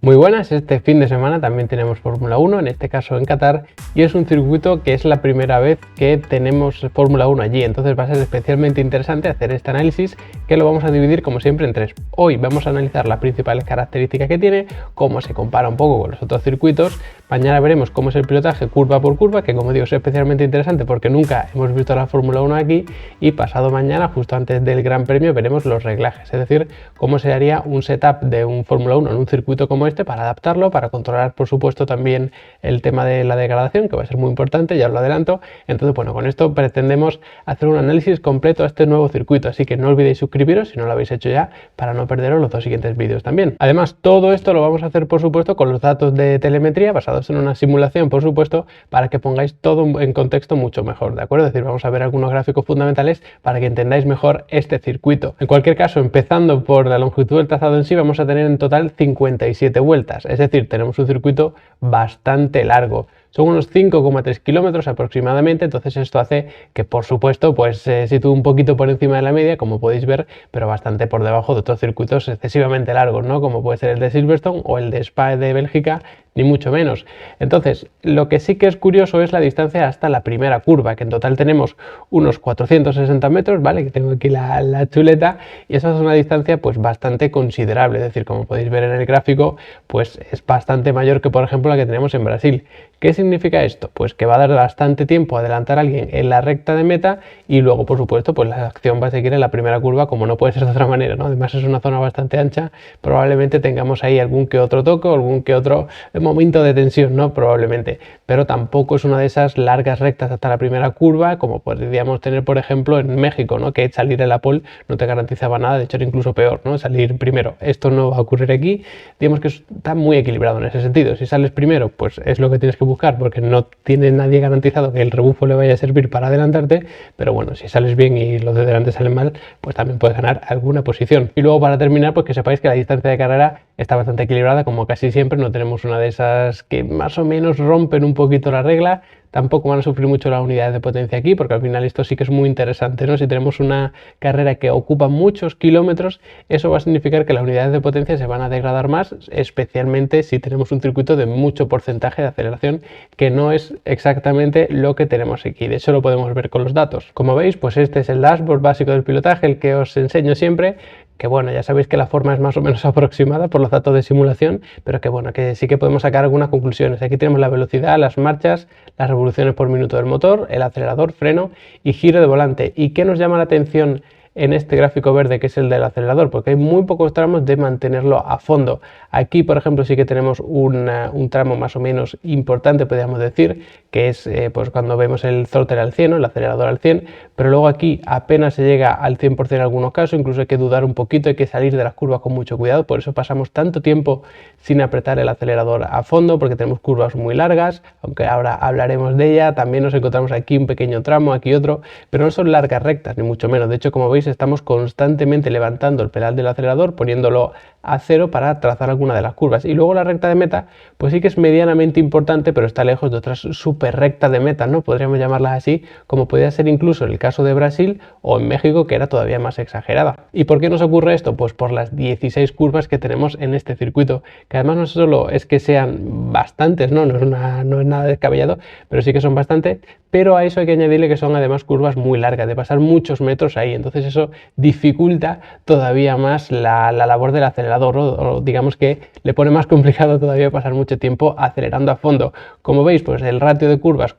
Muy buenas, este fin de semana también tenemos Fórmula 1, en este caso en Qatar, y es un circuito que es la primera vez que tenemos Fórmula 1 allí, entonces va a ser especialmente interesante hacer este análisis, que lo vamos a dividir como siempre en tres. Hoy vamos a analizar las principales características que tiene, cómo se compara un poco con los otros circuitos, mañana veremos cómo es el pilotaje curva por curva, que como digo es especialmente interesante porque nunca hemos visto la Fórmula 1 aquí, y pasado mañana, justo antes del Gran Premio, veremos los reglajes, es decir, cómo se haría un setup de un Fórmula 1 en un circuito como este para adaptarlo, para controlar por supuesto también el tema de la degradación, que va a ser muy importante, ya os lo adelanto. Entonces bueno, con esto pretendemos hacer un análisis completo a este nuevo circuito, así que no olvidéis suscribiros si no lo habéis hecho ya para no perderos los dos siguientes vídeos también. Además, todo esto lo vamos a hacer por supuesto con los datos de telemetría basados en una simulación, por supuesto, para que pongáis todo en contexto mucho mejor, ¿de acuerdo? Es decir, vamos a ver algunos gráficos fundamentales para que entendáis mejor este circuito. En cualquier caso, empezando por la longitud del trazado en sí, vamos a tener en total 57 vueltas, es decir, tenemos un circuito bastante largo. Son unos 5,3 kilómetros aproximadamente, entonces esto hace que por supuesto pues se sitúe un poquito por encima de la media, como podéis ver, pero bastante por debajo de otros circuitos excesivamente largos, ¿no? Como puede ser el de Silverstone o el de Spa de Bélgica, ni mucho menos. Entonces, lo que sí que es curioso es la distancia hasta la primera curva, que en total tenemos unos 460 metros, ¿vale? Que tengo aquí la chuleta, y esa es una distancia pues bastante considerable, es decir, como podéis ver en el gráfico, pues es bastante mayor que por ejemplo la que tenemos en Brasil. ¿Qué significa esto? Pues que va a dar bastante tiempo a adelantar a alguien en la recta de meta y luego, por supuesto, pues la acción va a seguir en la primera curva, como no puede ser de otra manera, ¿no? Además es una zona bastante ancha, probablemente tengamos ahí algún que otro toque, algún que otro momento de tensión, ¿no? Probablemente, pero tampoco es una de esas largas rectas hasta la primera curva, como podríamos tener, por ejemplo, en México, ¿no? Que salir en la pole no te garantizaba nada, de hecho era incluso peor, ¿no? Salir primero. Esto no va a ocurrir aquí, digamos que está muy equilibrado en ese sentido. Si sales primero, pues es lo que tienes que buscar, porque no tiene nadie garantizado que el rebufo le vaya a servir para adelantarte, pero bueno, si sales bien y los de delante salen mal, pues también puedes ganar alguna posición. Y luego, para terminar, pues que sepáis que la distancia de carrera está bastante equilibrada, como casi siempre, no tenemos una de esas que más o menos rompen un poquito la regla. Tampoco van a sufrir mucho las unidades de potencia aquí, porque al final esto sí que es muy interesante, ¿no? Si tenemos una carrera que ocupa muchos kilómetros, eso va a significar que las unidades de potencia se van a degradar más, especialmente si tenemos un circuito de mucho porcentaje de aceleración, que no es exactamente lo que tenemos aquí. De hecho, lo podemos ver con los datos. Como veis, pues este es el dashboard básico del pilotaje, el que os enseño siempre, que bueno, ya sabéis que la forma es más o menos aproximada por los datos de simulación, pero que bueno, que sí que podemos sacar algunas conclusiones. Aquí tenemos la velocidad, las marchas, las revoluciones por minuto del motor, el acelerador, freno y giro de volante. ¿Y qué nos llama la atención en este gráfico verde, que es el del acelerador? Porque hay muy pocos tramos de mantenerlo a fondo. Aquí, por ejemplo, sí que tenemos un tramo más o menos importante, podríamos decir, que es pues cuando vemos el throttle al 100, el acelerador al 100, pero luego aquí apenas se llega al 100% en algunos casos, incluso hay que dudar un poquito, hay que salir de las curvas con mucho cuidado, por eso pasamos tanto tiempo sin apretar el acelerador a fondo, porque tenemos curvas muy largas, aunque ahora hablaremos de ella. También nos encontramos aquí un pequeño tramo, aquí otro, pero no son largas rectas, ni mucho menos. De hecho, como veis, estamos constantemente levantando el pedal del acelerador, poniéndolo a cero para trazar alguna de las curvas. Y luego la recta de meta, pues sí que es medianamente importante, pero está lejos de otras super rectas de meta, ¿no? Podríamos llamarlas así, como podría ser incluso en el caso de Brasil o en México, que era todavía más exagerada. ¿Y por qué nos ocurre esto? Pues por las 16 curvas que tenemos en este circuito, que además no solo es que sean bastantes, ¿no? No es nada descabellado, pero sí que son bastantes, pero a eso hay que añadirle que son además curvas muy largas, de pasar muchos metros ahí, entonces eso dificulta todavía más la labor del acelerador, o digamos que le pone más complicado todavía pasar mucho tiempo acelerando a fondo. Como veis, pues el ratio de curvas,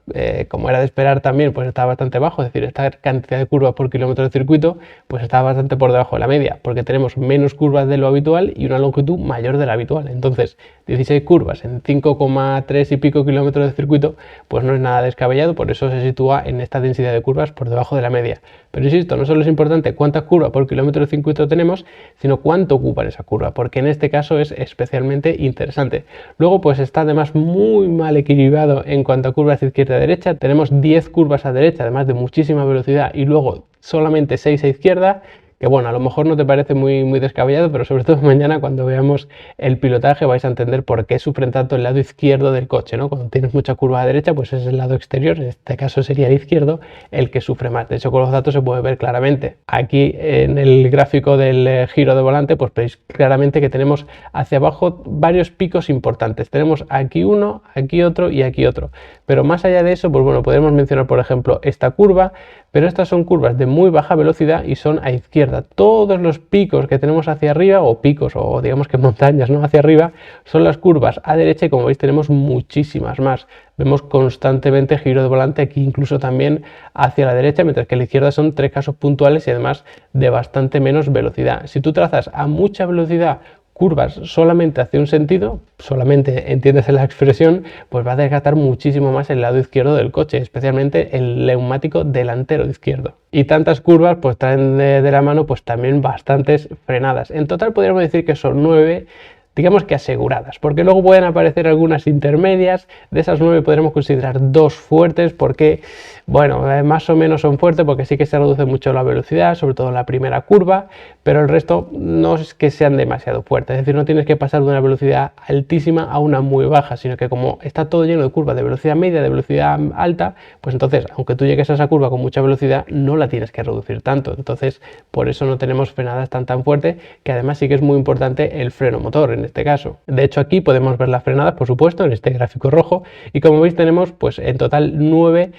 como era de esperar también, pues está bastante bajo, es decir, esta cantidad de curvas por kilómetro de circuito, pues está bastante por debajo de la media, porque tenemos menos curvas de lo habitual y una longitud mayor de la habitual. Entonces, 16 curvas en 5,3 y pico kilómetros de circuito, pues no es nada descabellado, por eso se sitúa en esta densidad de curvas por debajo de la media. Pero insisto, no solo es importante cuántas curvas por kilómetro de circuito tenemos, sino cuánto ocupan esa curva, porque en este caso es especialmente interesante. Luego, pues está además muy mal equilibrado en cuanto a curvas izquierda y derecha. Tenemos 10 curvas a derecha, además de muchísima velocidad, y luego solamente 6 a izquierda, que bueno, a lo mejor no te parece muy descabellado, pero sobre todo mañana cuando veamos el pilotaje vais a entender por qué sufren tanto el lado izquierdo del coche, ¿no? Cuando tienes mucha curva a la derecha, pues es el lado exterior, en este caso sería el izquierdo, el que sufre más. De hecho, con los datos se puede ver claramente. Aquí en el gráfico del giro de volante, pues veis claramente que tenemos hacia abajo varios picos importantes. Tenemos aquí uno, aquí otro y aquí otro. Pero más allá de eso, pues bueno, podemos mencionar por ejemplo esta curva, pero estas son curvas de muy baja velocidad y son a izquierda. Todos los picos que tenemos hacia arriba, o picos, o digamos que montañas, ¿no? Hacia arriba, son las curvas a derecha y como veis tenemos muchísimas más. Vemos constantemente giro de volante aquí incluso también hacia la derecha, mientras que a la izquierda son 3 casos puntuales y además de bastante menos velocidad. Si tú trazas a mucha velocidad curvas solamente hacia un sentido, solamente entiendes la expresión, pues va a desgastar muchísimo más el lado izquierdo del coche, especialmente el neumático delantero izquierdo. Y tantas curvas pues traen de la mano pues también bastantes frenadas. En total podríamos decir que son 9, digamos que aseguradas, porque luego pueden aparecer algunas intermedias. De esas 9 podremos considerar 2 fuertes, porque bueno, más o menos son fuertes porque sí que se reduce mucho la velocidad, sobre todo en la primera curva, pero el resto no es que sean demasiado fuertes, es decir, no tienes que pasar de una velocidad altísima a una muy baja, sino que como está todo lleno de curvas de velocidad media, de velocidad alta, pues entonces aunque tú llegues a esa curva con mucha velocidad no la tienes que reducir tanto. Entonces por eso no tenemos frenadas tan fuertes, que además sí que es muy importante el freno motor en este caso. De hecho aquí podemos ver las frenadas, por supuesto, en este gráfico rojo, y como veis tenemos pues en total 9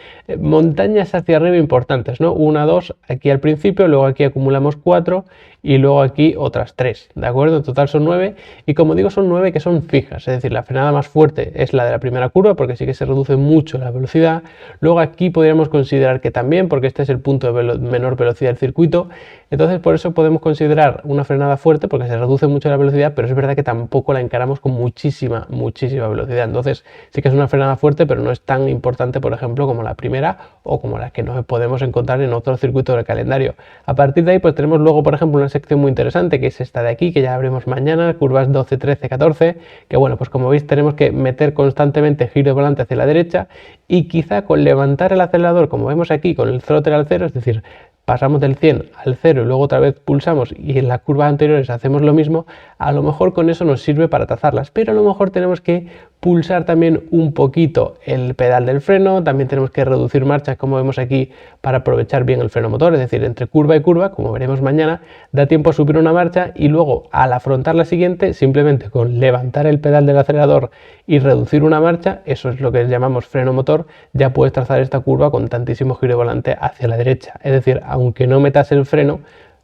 montañas hacia arriba importantes, ¿no? 1, 2 aquí al principio, luego aquí acumulamos 4 y luego aquí otras 3, ¿de acuerdo? En total son 9 y como digo son 9 que son fijas, es decir, la frenada más fuerte es la de la primera curva porque sí que se reduce mucho la velocidad. Luego aquí podríamos considerar que también, porque este es el punto de menor velocidad del circuito, entonces por eso podemos considerar una frenada fuerte porque se reduce mucho la velocidad, pero es verdad que tampoco la encaramos con muchísima velocidad. Entonces sí que es una frenada fuerte, pero no es tan importante, por ejemplo, como la primera o como la que nos podemos encontrar en otro circuito del calendario. A partir de ahí pues tenemos luego, por ejemplo, una sección muy interesante que es esta de aquí, que ya veremos mañana, curvas 12, 13, 14, que bueno, pues como veis tenemos que meter constantemente giro de volante hacia la derecha y quizá con levantar el acelerador, como vemos aquí, con el throttle al cero, es decir, pasamos del 100 al 0 y luego otra vez pulsamos y en las curvas anteriores hacemos lo mismo, a lo mejor con eso nos sirve para trazarlas, pero a lo mejor tenemos que pulsar también un poquito el pedal del freno, también tenemos que reducir marchas como vemos aquí para aprovechar bien el freno motor, es decir, entre curva y curva, como veremos mañana, da tiempo a subir una marcha y luego al afrontar la siguiente, simplemente con levantar el pedal del acelerador y reducir una marcha, eso es lo que llamamos freno motor, ya puedes trazar esta curva con tantísimo giro de volante hacia la derecha, es decir, aunque no metas el freno,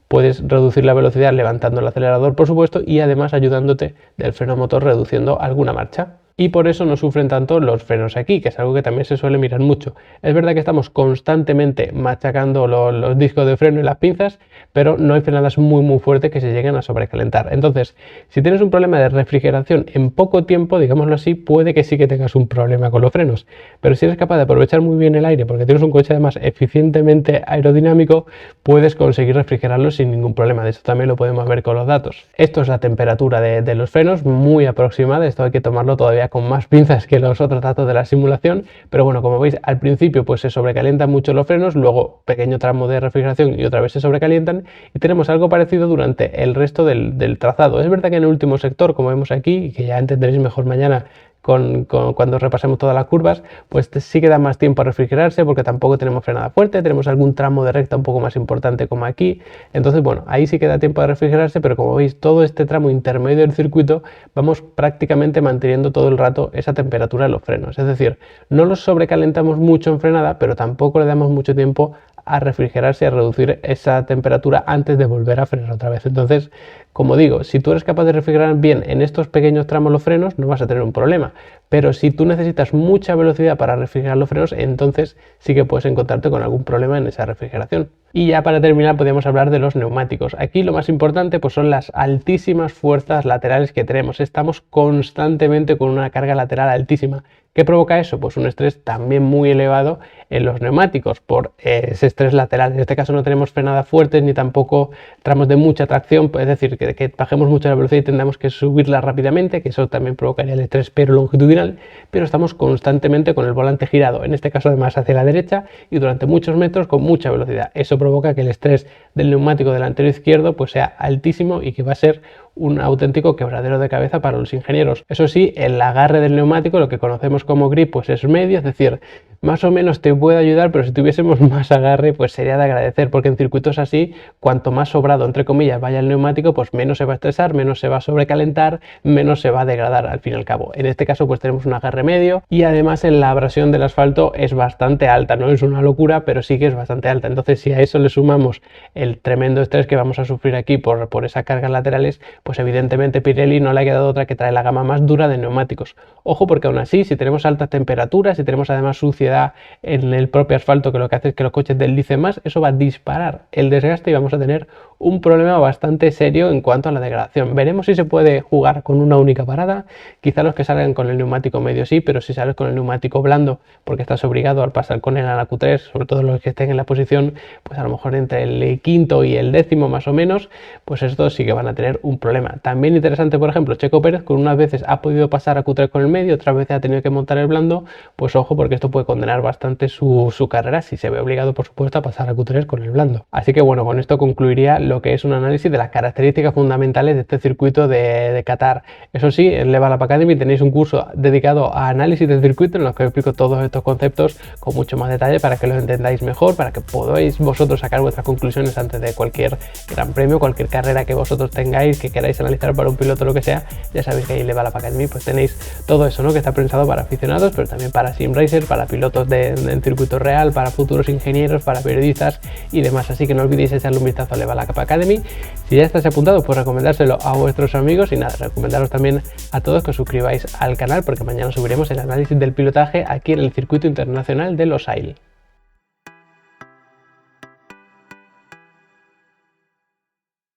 puedes reducir la velocidad levantando el acelerador, por supuesto, y además ayudándote del freno motor reduciendo alguna marcha. Y por eso no sufren tanto los frenos aquí, que es algo que también se suele mirar mucho. Es verdad que estamos constantemente machacando los discos de freno y las pinzas, pero no hay frenadas muy fuertes que se lleguen a sobrecalentar. Entonces, si tienes un problema de refrigeración en poco tiempo, digámoslo así, puede que sí que tengas un problema con los frenos. Pero si eres capaz de aprovechar muy bien el aire, porque tienes un coche además eficientemente aerodinámico, puedes conseguir refrigerarlo sin ningún problema. De esto también lo podemos ver con los datos. Esto es la temperatura de los frenos, muy aproximada. Esto hay que tomarlo todavía con más pinzas que los otros datos de la simulación, pero bueno, como veis al principio pues se sobrecalientan mucho los frenos, luego pequeño tramo de refrigeración y otra vez se sobrecalientan y tenemos algo parecido durante el resto del trazado. Es verdad que en el último sector, como vemos aquí, y que ya entenderéis mejor mañana cuando repasemos todas las curvas, pues sí que da más tiempo a refrigerarse porque tampoco tenemos frenada fuerte, tenemos algún tramo de recta un poco más importante como aquí, entonces bueno, ahí sí que da tiempo a refrigerarse, pero como veis todo este tramo intermedio del circuito vamos prácticamente manteniendo todo el rato esa temperatura en los frenos, es decir, no los sobrecalentamos mucho en frenada, pero tampoco le damos mucho tiempo a refrigerarse y a reducir esa temperatura antes de volver a frenar otra vez. Entonces, como digo, si tú eres capaz de refrigerar bien en estos pequeños tramos los frenos, no vas a tener un problema. Pero si tú necesitas mucha velocidad para refrigerar los frenos, entonces sí que puedes encontrarte con algún problema en esa refrigeración. Y ya para terminar podríamos hablar de los neumáticos. Aquí lo más importante pues son las altísimas fuerzas laterales que tenemos. Estamos constantemente con una carga lateral altísima. ¿Qué provoca eso? Pues un estrés también muy elevado en los neumáticos por ese estrés lateral. En este caso no tenemos frenadas fuertes ni tampoco tramos de mucha tracción, es decir, que bajemos mucho la velocidad y tengamos que subirla rápidamente, que eso también provocaría el estrés pero longitudinal, pero estamos constantemente con el volante girado, en este caso además hacia la derecha y durante muchos metros con mucha velocidad. Eso provoca que el estrés del neumático delantero izquierdo pues sea altísimo y que va a ser un auténtico quebradero de cabeza para los ingenieros. Eso sí, el agarre del neumático, lo que conocemos como grip, pues es medio, es decir, más o menos te puede ayudar, pero si tuviésemos más agarre, pues sería de agradecer, porque en circuitos así, cuanto más sobrado, entre comillas, vaya el neumático, pues menos se va a estresar, menos se va a sobrecalentar, menos se va a degradar al fin y al cabo. En este caso, pues tenemos un agarre medio y además en la abrasión del asfalto es bastante alta, no es una locura, pero sí que es bastante alta. Entonces, si a eso le sumamos el tremendo estrés que vamos a sufrir aquí por esas cargas laterales, pues evidentemente Pirelli no le ha quedado otra que traer la gama más dura de neumáticos. Ojo, porque aún así, si tenemos altas temperaturas, si tenemos además suciedad en el propio asfalto, que lo que hace es que los coches deslicen más, eso va a disparar el desgaste y vamos a tener un problema bastante serio en cuanto a la degradación. Veremos si se puede jugar con una única parada. Quizá los que salgan con el neumático medio sí, pero si sales con el neumático blando, porque estás obligado al pasar con él a la Q3, sobre todo los que estén en la posición, pues a lo mejor entre el quinto y el décimo más o menos, pues estos sí que van a tener un problema. También interesante, por ejemplo, Checo Pérez, con unas veces ha podido pasar a Q3 con el medio, otras veces ha tenido que montar el blando, pues ojo, porque esto puede condenar bastante su carrera si se ve obligado, por supuesto, a pasar a Q3 con el blando. Así que bueno, con esto concluiría lo que es un análisis de las características fundamentales de este circuito de Qatar. Eso sí, en Level Up Academy tenéis un curso dedicado a análisis de circuito en los que os explico todos estos conceptos con mucho más detalle para que los entendáis mejor, para que podáis vosotros sacar vuestras conclusiones antes de cualquier gran premio, cualquier carrera que vosotros tengáis, que queráis analizar para un piloto, lo que sea. Ya sabéis que ahí en Level Up Academy pues tenéis todo eso, ¿no? Que está pensado para aficionados, pero también para sim racers, para pilotos en circuito real, para futuros ingenieros, para periodistas y demás. Así que no olvidéis echarle un vistazo a Level Up Academy. Si ya estáis apuntados, pues recomendárselo a vuestros amigos y nada, recomendaros también a todos que os suscribáis al canal, porque mañana subiremos el análisis del pilotaje aquí en el circuito internacional de Losail.